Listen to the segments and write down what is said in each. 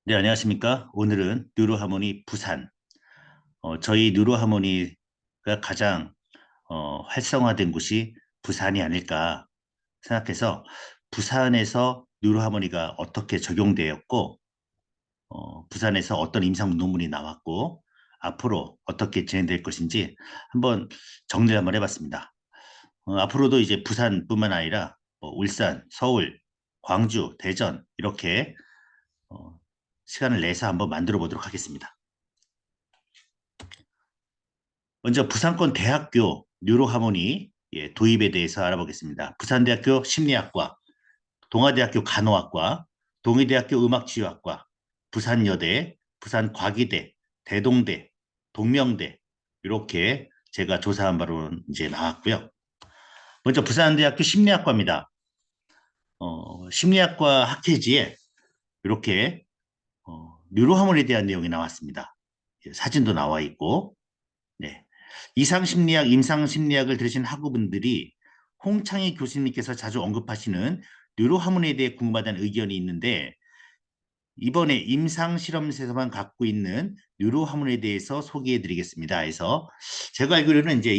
네, 안녕하십니까? 오늘은 뉴로하모니 부산. 저희 뉴로하모니가 가장 활성화된 곳이 부산이 아닐까 생각해서 부산에서 뉴로하모니가 어떻게 적용되었고, 부산에서 어떤 임상 논문이 나왔고, 앞으로 어떻게 진행될 것인지 한번 정리를 한번 해봤습니다. 앞으로도 이제 부산뿐만 아니라 울산, 서울, 광주, 대전 이렇게 어, 시간을 내서 한번 만들어 보도록 하겠습니다. 먼저 부산권 대학교 뉴로하모니 도입에 대해서 알아보겠습니다. 부산대학교 심리학과, 동아대학교 간호학과, 동의대학교 음악치유학과, 부산여대, 부산과기대, 대동대, 동명대 이렇게 제가 조사한 바로는 이제 나왔고요. 먼저 부산대학교 심리학과입니다. 심리학과 학회지에 이렇게 뉴로하모니에 대한 내용이 나왔습니다. 사진도 나와 있고, 네. 이상심리학, 임상심리학을 들으신 학우분들이 홍창희 교수님께서 자주 언급하시는 뉴로하모니에 대해 궁금하다는 의견이 있는데 이번에 임상실험에서만 갖고 있는 뉴로하모니에 대해서 소개해 드리겠습니다. 해서 제가 알기로는 이제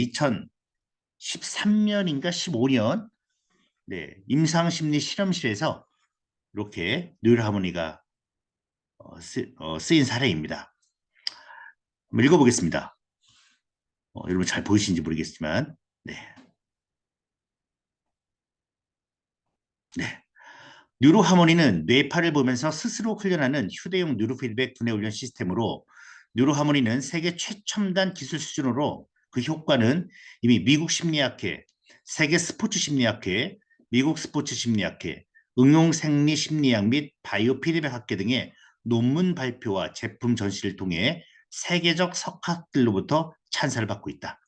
2013년인가 15년 네, 임상심리 실험실에서 이렇게 뉴로하모니가 쓰인 사례입니다. 한번 읽어보겠습니다. 여러분 잘 보이시는지 모르겠지만 네. 네. 뉴로하모니는 뇌파를 보면서 스스로 훈련하는 휴대용 뉴로피드백 두뇌 훈련 시스템으로 뉴로하모니는 세계 최첨단 기술 수준으로 그 효과는 이미 미국 심리학회, 세계 스포츠 심리학회, 미국 스포츠 심리학회, 응용 생리 심리학 및 바이오 피드백 학회 등의 논문 발표와 제품 전시를 통해 세계적 석학들로부터 찬사를 받고 있다.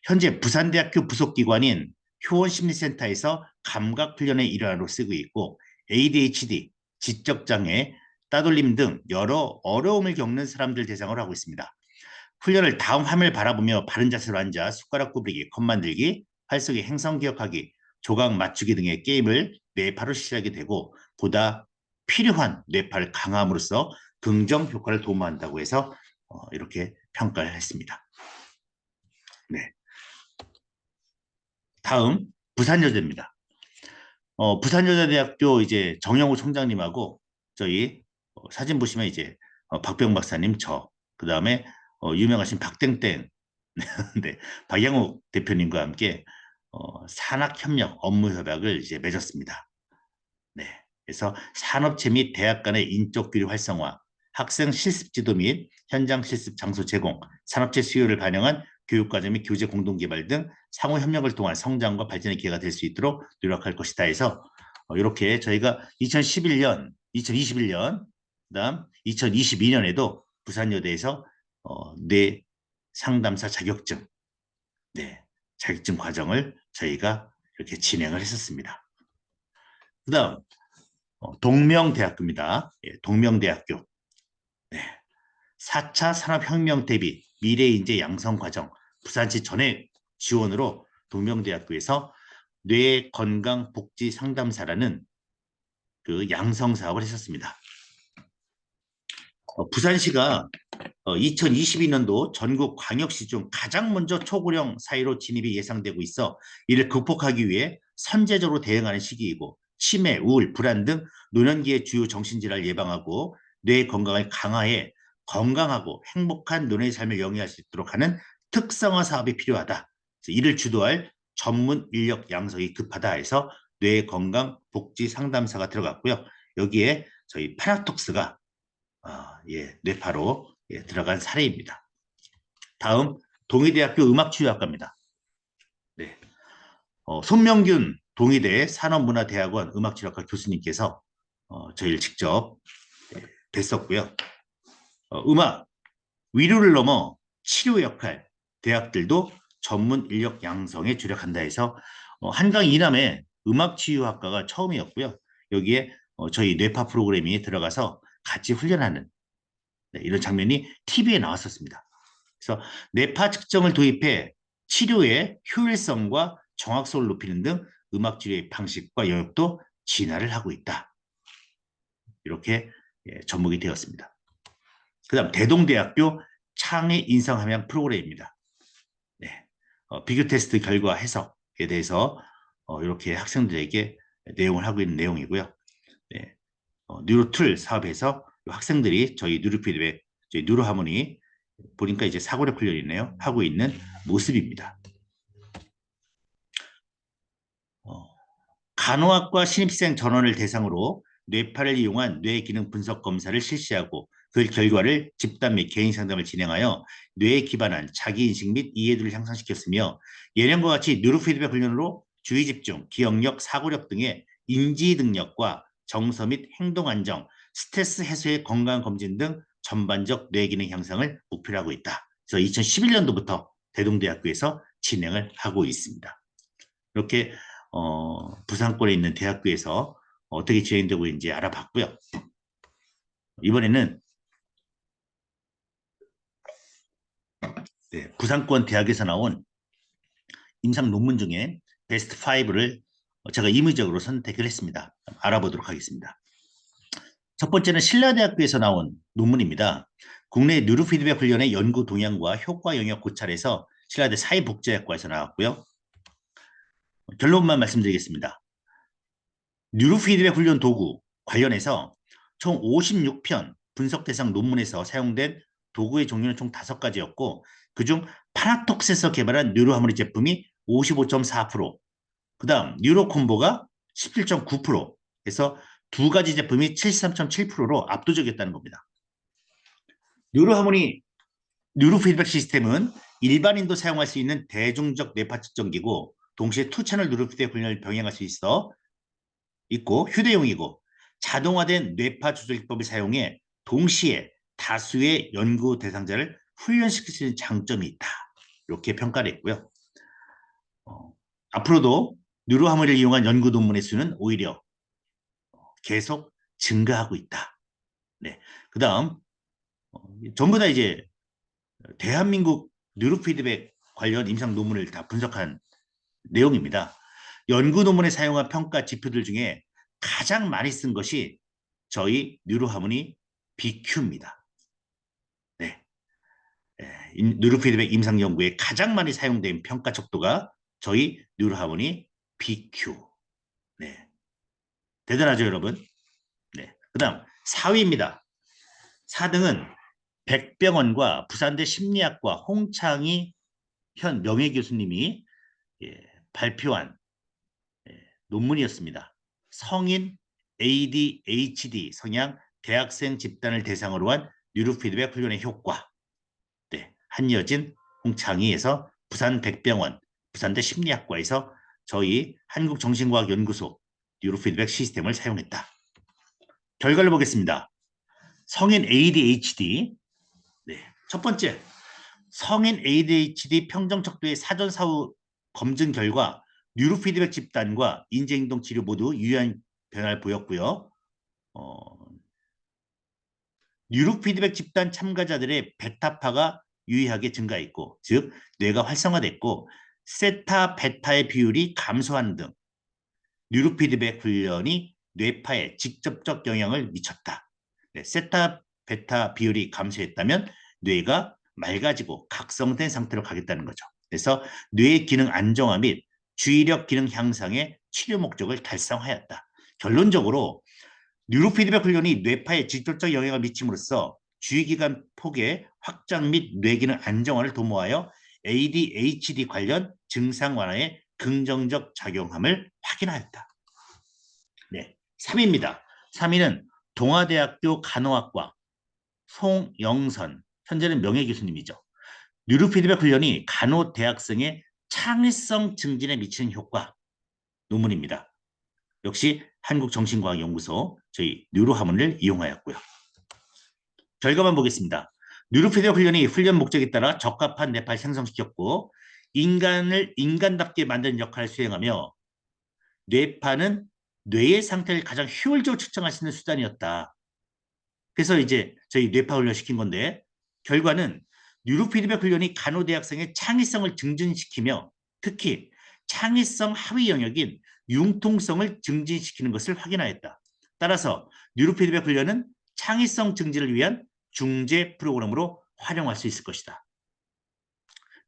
현재 부산대학교 부속기관인 효원심리센터에서 감각훈련의 일환으로 쓰고 있고 ADHD, 지적장애, 따돌림 등 여러 어려움을 겪는 사람들 대상으로 하고 있습니다. 훈련을 다음 화면을 바라보며 바른 자세로 앉아 숟가락 굽리기, 컵 만들기, 활쏘기, 행성 기억하기, 조각 맞추기 등의 게임을 뇌파로 실시하게 되고 보다 필요한 뇌파를 강화함으로써 긍정 효과를 도모한다고 해서 이렇게 평가를 했습니다. 네. 다음 부산여대입니다. 부산여자대학교 이제 정영우 총장님하고 저희 사진 보시면 이제 박병 박사님 그 다음에 유명하신 박땡땡 네, 박양욱 대표님과 함께 산학협력 업무협약을 이제 맺었습니다. 네, 그래서 산업체 및 대학 간의 인적 교류 활성화, 학생 실습 지도 및 현장 실습 장소 제공, 산업체 수요를 반영한 교육과정 및 교재 공동 개발 등 상호 협력을 통한 성장과 발전의 기회가 될 수 있도록 노력할 것이다 해서 이렇게 저희가 2011년, 2021년, 그다음 2022년에도 부산여대에서 뇌 상담사 자격증, 네, 자격증 과정을 저희가 이렇게 진행을 했었습니다. 그다음 동명대학교입니다. 예, 동명대학교. 네. 4차 산업혁명 대비 미래인재 양성과정 부산시 전액 지원으로 동명대학교에서 뇌건강복지 상담사라는 그 양성 사업을 했었습니다. 부산시가 2022년도 전국 광역시 중 가장 먼저 초고령 사회로 진입이 예상되고 있어 이를 극복하기 위해 선제적으로 대응하는 시기이고 치매, 우울, 불안 등 노년기의 주요 정신질환을 예방하고 뇌 건강을 강화해 건강하고 행복한 노년의 삶을 영위할 수 있도록 하는 특성화 사업이 필요하다. 이를 주도할 전문 인력 양성이 급하다 해서 뇌 건강 복지 상담사가 들어갔고요. 여기에 저희 파라톡스가 예, 뇌파로 들어간 사례입니다. 다음 동의대학교 음악치유학과입니다. 네. 손명균 동의대 산업문화대학원 음악치유학과 교수님께서 저희를 직접 뵀었고요. 음악, 위로를 넘어 치료 역할, 대학들도 전문 인력 양성에 주력한다 해서 한강 이남에 음악치유학과가 처음이었고요. 여기에 저희 뇌파 프로그램이 들어가서 같이 훈련하는 네, 이런 장면이 TV에 나왔었습니다. 그래서 뇌파 측정을 도입해 치료의 효율성과 정확성을 높이는 등 음악 치료의 방식과 영역도 진화를 하고 있다. 이렇게 접목이 되었습니다. 그 다음 대동대학교 창의 인성 함양 프로그램입니다. 네. 비교 테스트 결과 해석에 대해서 이렇게 학생들에게 내용을 하고 있는 내용이고요. 네. 뉴로툴 사업에서 학생들이 저희 뉴로 피드백, 저희 뉴로 하모니 보니까 이제 사고력 훈련이네요. 하고 있는 모습입니다. 간호학과 신입생 전원을 대상으로 뇌파를 이용한 뇌 기능 분석 검사를 실시하고 그 결과를 집단 및 개인 상담을 진행하여 뇌에 기반한 자기인식 및 이해도를 향상시켰으며 예년과 같이 뉴로피드백 훈련으로 주의 집중, 기억력, 사고력 등의 인지 능력과 정서 및 행동 안정, 스트레스 해소의 건강 검진 등 전반적 뇌 기능 향상을 목표로 하고 있다. 그래서 2011년도부터 대동대학교에서 진행을 하고 있습니다. 이렇게 부산권에 있는 대학교에서 어떻게 진행되고 있는지 알아봤고요. 이번에는 부산권 대학에서 나온 임상 논문 중에 베스트 5를 제가 임의적으로 선택을 했습니다. 알아보도록 하겠습니다. 첫 번째는 신라대학교에서 나온 논문입니다. 국내 뉴로피드백 훈련의 연구 동향과 효과 영역 고찰에서 신라대 사회복지학과에서 나왔고요. 결론만 말씀드리겠습니다. 뉴로피드백 훈련 도구 관련해서 총 56편 분석 대상 논문에서 사용된 도구의 종류는 총 5가지였고 그중 파나톡스에서 개발한 뉴로하모니 제품이 55.4%, 그 다음 뉴로콤보가 17.9%, 해서 두 가지 제품이 73.7%로 압도적이었다는 겁니다. 뉴로하모니 뉴로피드백 시스템은 일반인도 사용할 수 있는 대중적 뇌파 측정기고 동시에 투채널 뉴로피드백 훈련을 병행할 수 있고 휴대용이고 자동화된 뇌파 조절기법을 사용해 동시에 다수의 연구 대상자를 훈련시킬 수 있는 장점이 있다. 이렇게 평가를 했고요. 앞으로도 뉴로하모니를 이용한 연구 논문의 수는 오히려 계속 증가하고 있다. 네. 그 다음 전부 다 이제 대한민국 뉴로피드백 관련 임상 논문을 다 분석한 내용입니다. 연구 논문에 사용한 평가 지표들 중에 가장 많이 쓴 것이 저희 뉴로하모니 BQ입니다. 네. 뉴로피드백 임상 연구에 가장 많이 사용된 평가 척도가 저희 뉴로하모니 BQ. 네. 대단하죠, 여러분? 네. 그다음 4위입니다. 4등은 백병원과 부산대 심리학과 홍창희 현 명예교수님이 발표한 논문이었습니다. 성인 ADHD 성향 대학생 집단을 대상으로 한 뉴로피드백 훈련의 효과. 네, 한여진, 홍창희에서 부산 백병원, 부산대 심리학과에서 저희 한국정신과학연구소 뉴로피드백 시스템을 사용했다. 결과를 보겠습니다. 성인 ADHD. 네, 첫 번째, 성인 ADHD 평정척도의 사전사후 검증 결과 뉴로피드백 집단과 인지행동 치료 모두 유의한 변화를 보였고요. 뉴로피드백 집단 참가자들의 베타파가 유의하게 증가했고, 즉 뇌가 활성화됐고 세타, 베타의 비율이 감소하는 등 뉴로피드백 훈련이 뇌파에 직접적 영향을 미쳤다. 네, 세타, 베타 비율이 감소했다면 뇌가 맑아지고 각성된 상태로 가겠다는 거죠. 그래서 뇌의 기능 안정화 및 주의력 기능 향상의 치료 목적을 달성하였다. 결론적으로 뉴로피드백 훈련이 뇌파에 직접적 영향을 미침으로써 주의기관 폭의 확장 및 뇌기능 안정화를 도모하여 ADHD 관련 증상 완화에 긍정적 작용함을 확인하였다. 네, 3위입니다. 3위는 동아대학교 간호학과 송영선, 현재는 명예교수님이죠. 뉴로피드백 훈련이 간호대학생의 창의성 증진에 미치는 효과 논문입니다. 역시 한국정신과학연구소 저희 뉴로하모니를 이용하였고요. 결과만 보겠습니다. 뉴로피드백 훈련이 훈련 목적에 따라 적합한 뇌파를 생성시켰고 인간을 인간답게 만드는 역할을 수행하며 뇌파는 뇌의 상태를 가장 효율적으로 측정할 수 있는 수단이었다. 그래서 이제 저희 뇌파 훈련 시킨 건데 결과는 뉴로피드백 훈련이 간호대학생의 창의성을 증진시키며 특히 창의성 하위 영역인 융통성을 증진시키는 것을 확인하였다. 따라서 뉴로피드백 훈련은 창의성 증진을 위한 중재 프로그램으로 활용할 수 있을 것이다.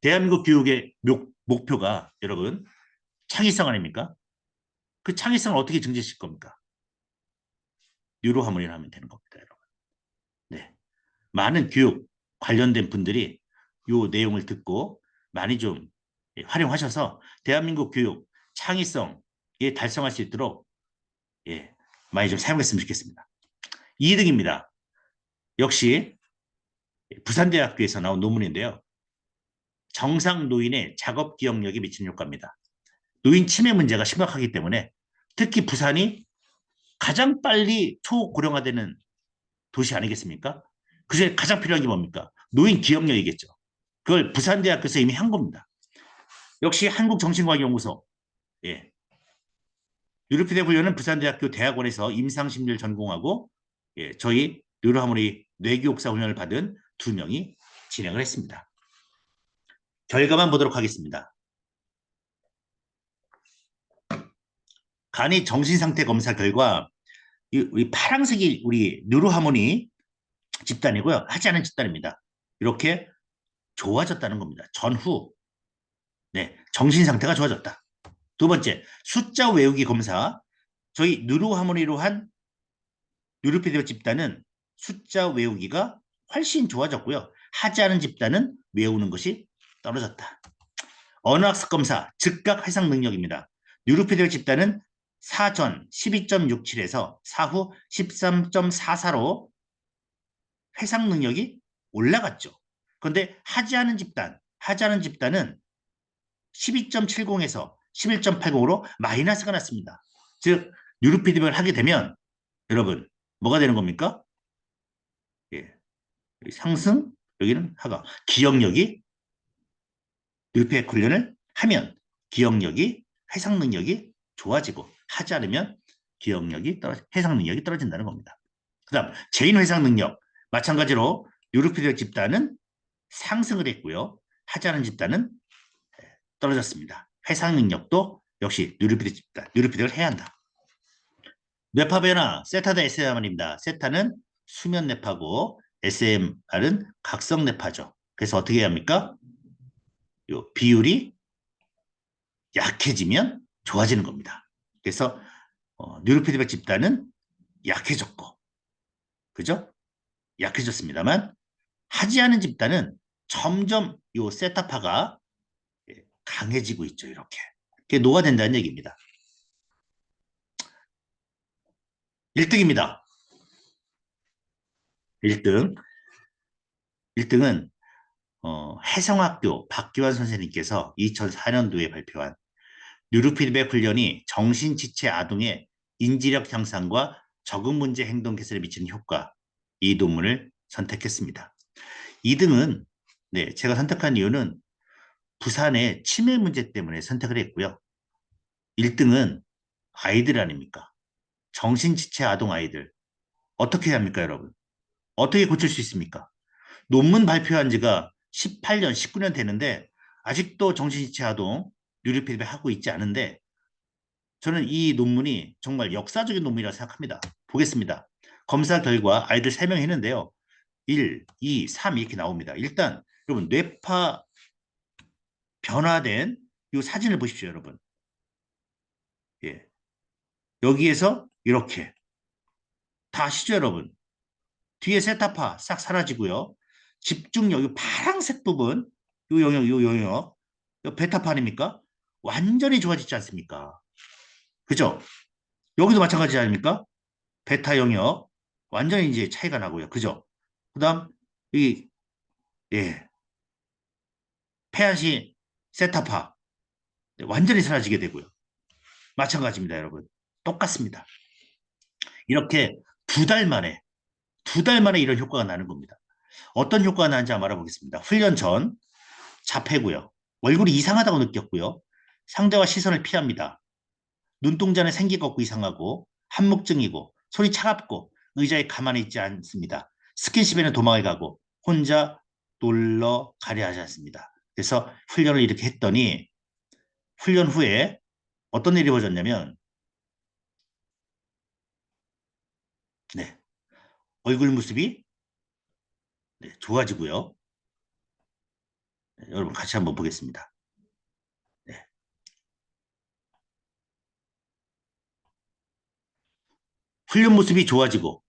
대한민국 교육의 목표가 여러분 창의성 아닙니까? 그 창의성을 어떻게 증진시킬 겁니까? 뉴로하모니를 하면 되는 겁니다, 여러분. 네. 많은 교육 관련된 분들이 이 내용을 듣고 많이 좀 활용하셔서 대한민국 교육 창의성에 달성할 수 있도록 많이 좀 사용했으면 좋겠습니다. 2등입니다. 역시 부산대학교에서 나온 논문인데요. 정상 노인의 작업 기억력에 미치는 효과입니다. 노인 치매 문제가 심각하기 때문에 특히 부산이 가장 빨리 초고령화되는 도시 아니겠습니까? 그중에 가장 필요한 게 뭡니까? 노인 기억력이겠죠. 그걸 부산대학교에서 이미 한 겁니다. 역시 한국정신과학연구소, 예. 뉴로피데 훈련은 부산대학교 대학원에서 임상심리를 전공하고 저희 뉴로하모니 뇌교육사 훈련을 받은 2명이 진행을 했습니다. 결과만 보도록 하겠습니다. 간이 정신상태 검사 결과 우리 파란색이 우리 뉴로하모니 집단이고요. 하지 않은 집단입니다. 이렇게 좋아졌다는 겁니다. 전후 정신상태가 좋아졌다. 두 번째, 숫자 외우기 검사. 저희 뉴로하모니로 한 뉴로피디오 집단은 숫자 외우기가 훨씬 좋아졌고요. 하지 않은 집단은 외우는 것이 떨어졌다. 언어학습 검사, 즉각 해석 능력입니다. 뉴로피디오 집단은 사전 12.67에서 사후 13.44로 해석 능력이 올라갔죠. 그런데 하지 않은 집단은 12.70에서 11.80으로 마이너스가 났습니다. 즉 뉴로피디움을 하게 되면 여러분 뭐가 되는 겁니까? 상승, 여기는 하강. 기억력이 뉴로피디움 훈련을 하면 기억력이, 해석 능력이 좋아지고 하지 않으면 기억력이 해석 능력이 떨어진다는 겁니다. 그 다음 재인 회상 능력. 마찬가지로 뉴로피디움 집단은 상승을 했고요. 하지 않은 집단은 떨어졌습니다. 해상 능력도 역시 뉴로피디움을 해야 한다. 뇌파 변화, 세타 대 SMR입니다. 세타는 수면 뇌파고 SMR은 각성 뇌파죠. 그래서 어떻게 해야 합니까? 요 비율이 약해지면 좋아지는 겁니다. 그래서 뉴로피드백 집단은 약해졌고, 그죠? 약해졌습니다만 하지 않은 집단은 점점 요 세타파가 강해지고 있죠. 이렇게. 그게 노화된다는 얘기입니다. 1등입니다. 1등. 1등은 해성학교 박기환 선생님께서 2004년도에 발표한 뉴로피드백 훈련이 정신지체 아동의 인지력 향상과 적응 문제 행동 개선에 미치는 효과, 이 논문을 선택했습니다. 2등은 제가 선택한 이유는 부산의 치매 문제 때문에 선택을 했고요. 1등은 아이들 아닙니까? 정신지체 아동 아이들. 어떻게 해야 합니까, 여러분? 어떻게 고칠 수 있습니까? 논문 발표한 지가 18년, 19년 되는데 아직도 정신지체 아동 뉴로피드백 하고 있지 않은데 저는 이 논문이 정말 역사적인 논문이라고 생각합니다. 보겠습니다. 검사 결과 아이들 3명 했는데요. 1, 2, 3 이렇게 나옵니다. 일단 여러분 뇌파 변화된 이 사진을 보십시오, 여러분. 예. 여기에서 이렇게 다 아시죠, 여러분? 뒤에 세타파 싹 사라지고요. 집중력, 이 파란색 부분, 이 영역, 이 영역, 이 베타파 아닙니까? 완전히 좋아지지 않습니까? 그죠? 여기도 마찬가지 아닙니까? 베타 영역, 완전히 이제 차이가 나고요. 그죠? 그 다음, 이, 폐안시 세타파, 완전히 사라지게 되고요. 마찬가지입니다, 여러분. 똑같습니다. 이렇게 2달 만에, 2달 만에 이런 효과가 나는 겁니다. 어떤 효과가 나는지 한번 알아보겠습니다. 훈련 전 자폐고요. 얼굴이 이상하다고 느꼈고요. 상대와 시선을 피합니다. 눈동자는 생기가 없고 이상하고 한묵증이고 손이 차갑고 의자에 가만히 있지 않습니다. 스킨십에는 도망을 가고 혼자 놀러 가려 하지 않습니다. 그래서 훈련을 이렇게 했더니 훈련 후에 어떤 일이 벌어졌냐면 얼굴 모습이 네, 좋아지고요. 네, 여러분 같이 한번 보겠습니다. 네. 훈련 모습이 좋아지고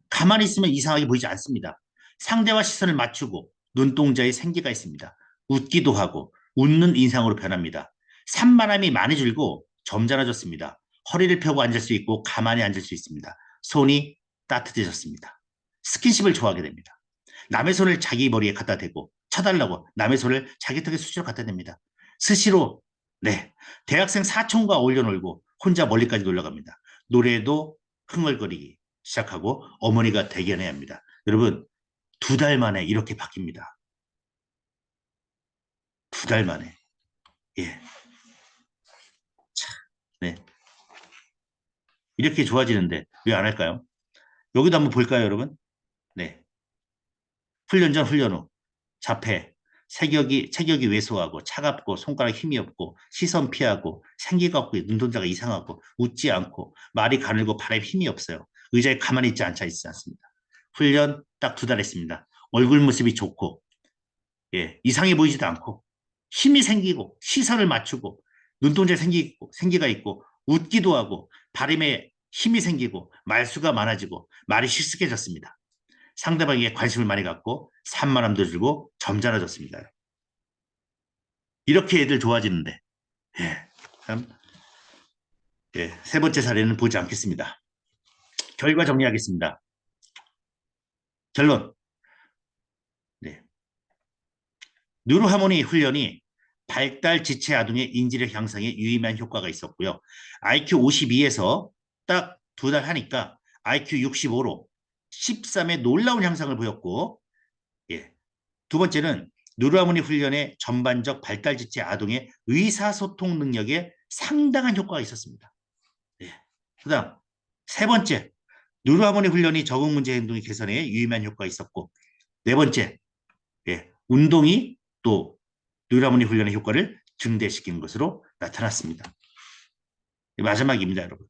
가만히 있으면 이상하게 보이지 않습니다. 상대와 시선을 맞추고 눈동자에 생기가 있습니다. 웃기도 하고 웃는 인상으로 변합니다. 산만함이 많이 줄고 점잖아졌습니다. 허리를 펴고 앉을 수 있고 가만히 앉을 수 있습니다. 손이 따뜻해졌습니다. 스킨십을 좋아하게 됩니다. 남의 손을 자기 머리에 갖다 대고 쳐달라고 남의 손을 자기 턱에 수시로 갖다 댑니다. 스시로 네 대학생 사촌과 어울려 놀고 혼자 멀리까지 놀러 갑니다. 노래도 흥얼거리기 시작하고 어머니가 대견해야 합니다. 여러분 2달 만에 이렇게 바뀝니다. 2달 만에 예, 네 이렇게 좋아지는데 왜 안 할까요? 여기도 한번 볼까요, 여러분? 네 훈련 전 훈련 후 자폐 체격이 왜소하고 차갑고 손가락 힘이 없고 시선 피하고 생기가 없고 눈동자가 이상하고 웃지 않고 말이 가늘고 발에 힘이 없어요. 의자에 가만히 있지 않습니다. 훈련 딱 2달 했습니다. 얼굴 모습이 좋고 예, 이상해 보이지도 않고 힘이 생기고 시선을 맞추고 눈동자에 생기가 있고 웃기도 하고 발음에 힘이 생기고 말수가 많아지고 말이 실숙해졌습니다. 상대방에게 관심을 많이 갖고 산만함도 줄고 점잖아졌습니다. 이렇게 애들 좋아지는데 예, 참, 예, 3번째 사례는 보지 않겠습니다. 결과 정리하겠습니다. 결론 네. 뉴로하모니 훈련이 발달 지체 아동의 인지력 향상에 유의미한 효과가 있었고요. IQ 52에서 딱 2달 하니까 IQ 65로 13의 놀라운 향상을 보였고 예. 2번째는 누르하모니 훈련의 전반적 발달 지체 아동의 의사소통 능력에 상당한 효과가 있었습니다. 예. 그다음 3번째, 누르하모니 훈련이 적응 문제 행동의 개선에 유의미한 효과가 있었고 4번째, 예. 운동이 또 누르하모니 훈련의 효과를 증대시키는 것으로 나타났습니다. 마지막입니다, 여러분.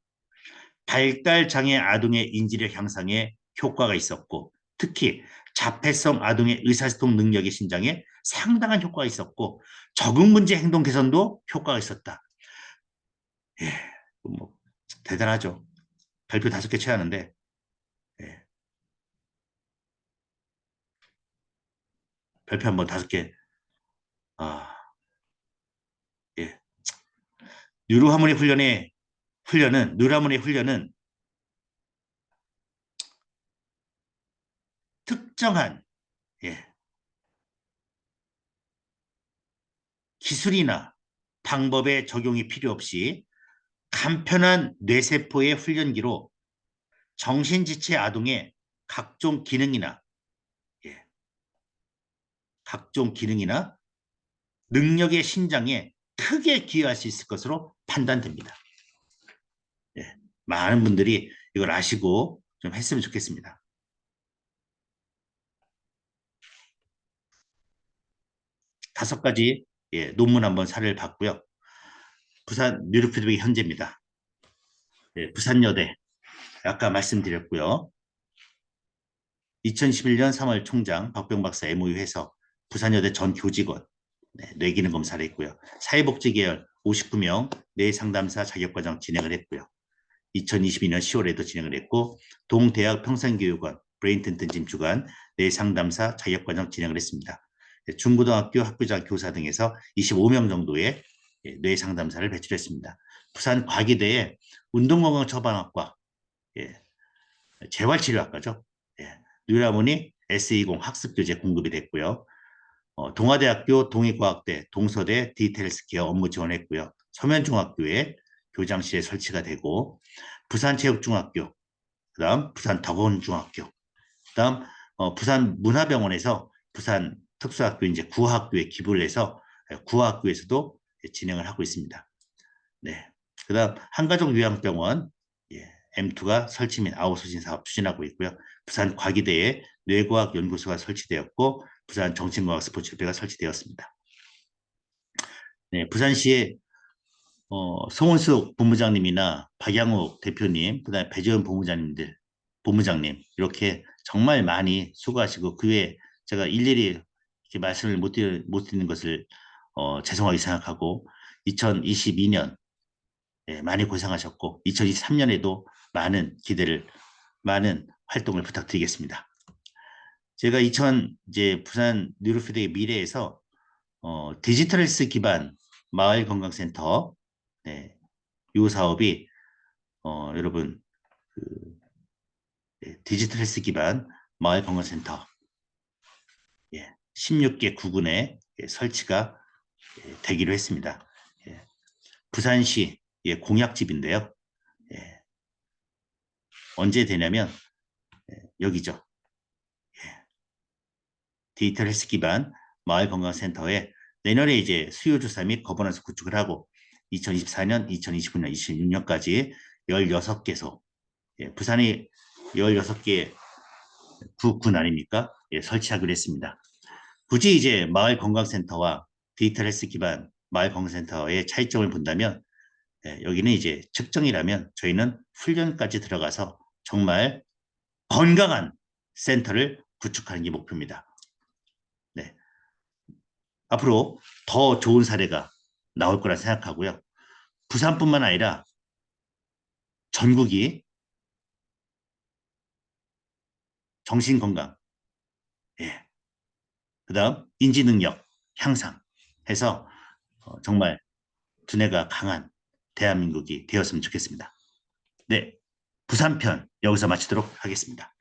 발달장애 아동의 인지력 향상에 효과가 있었고 특히 자폐성 아동의 의사소통 능력의 신장에 상당한 효과가 있었고 적응 문제 행동 개선도 효과가 있었다. 예, 뭐 대단하죠. 발표 5개 채웠는데 예, 발표 한번 5개. 아, 예. 뉴로하모니 훈련은 특정한 예, 기술이나 방법의 적용이 필요 없이 간편한 뇌세포의 훈련기로 정신지체 아동의 각종 기능이나 예, 각종 기능이나 능력의 신장에 크게 기여할 수 있을 것으로 판단됩니다. 예, 많은 분들이 이걸 아시고 좀 했으면 좋겠습니다. 5가지 예, 논문 한번 사례를 봤고요. 부산 뉴로피드백이 현재입니다. 예, 부산여대 아까 말씀드렸고요. 2011년 3월 총장 박병 박사 MOU 해서 부산여대 전 교직원 네, 뇌기능 검사를 했고요. 사회복지계열 59명 뇌상담사 자격과정 진행을 했고요. 2022년 10월에도 진행을 했고 동대학 평생교육원 브레인튼튼짐 주간 뇌상담사 자격과정 진행을 했습니다. 중고등학교 학부장 교사 등에서 25명 정도의 뇌상담사를 배출했습니다. 부산 과기대의 운동건강처방학과 재활치료학과죠. 뉴라모니 S20 학습교재 공급이 됐고요. 동아대학교 동의과학대 동서대 디테일스케어 업무 지원했고요. 서면중학교에 교장실에 설치가 되고 부산체육중학교 그다음 부산 덕원중학교 그다음 부산 문화병원에서 부산 특수학교 이제 구학교에 기부를 해서 구학교에서도 진행을 하고 있습니다. 네. 그다음 한가족 요양병원 M2가 설치 및 아웃소싱 사업 추진하고 있고요. 부산 과기대에 뇌과학 연구소가 설치되었고 부산 정신과학 스포츠협회가 설치되었습니다. 네, 부산시에 송원숙 본부장님이나 박양욱 대표님, 그다음에 배재원 본부장님 이렇게 정말 많이 수고하시고 그 외에 제가 일일이 이렇게 말씀을 못 드리는 것을 죄송하게 생각하고 2022년 많이 고생하셨고 2023년에도 많은 활동을 부탁드리겠습니다. 제가 이제 부산 뉴로피드의 미래에서 디지털 헬스 기반 마을 건강센터 네, 이 사업이 여러분 그, 디지털 헬스 기반 마을 건강센터 16개 구군에 설치가 되기로 했습니다. 부산시 공약집인데요. 언제 되냐면 여기죠. 디지털 헬스 기반 마을 건강센터에 내년에 이제 수요조사 및 거버넌스 구축을 하고 2024년, 2025년, 26년까지 16개소 부산이 16개 군 아닙니까? 설치하기로 했습니다. 굳이 이제 마을 건강센터와 디지털 헬스 기반 마을 건강센터의 차이점을 본다면 여기는 이제 측정이라면 저희는 훈련까지 들어가서 정말 건강한 센터를 구축하는 게 목표입니다. 네. 앞으로 더 좋은 사례가 나올 거라 생각하고요. 부산뿐만 아니라 전국이 정신건강, 그다음 인지능력 향상해서 정말 두뇌가 강한 대한민국이 되었으면 좋겠습니다. 네, 부산편 여기서 마치도록 하겠습니다.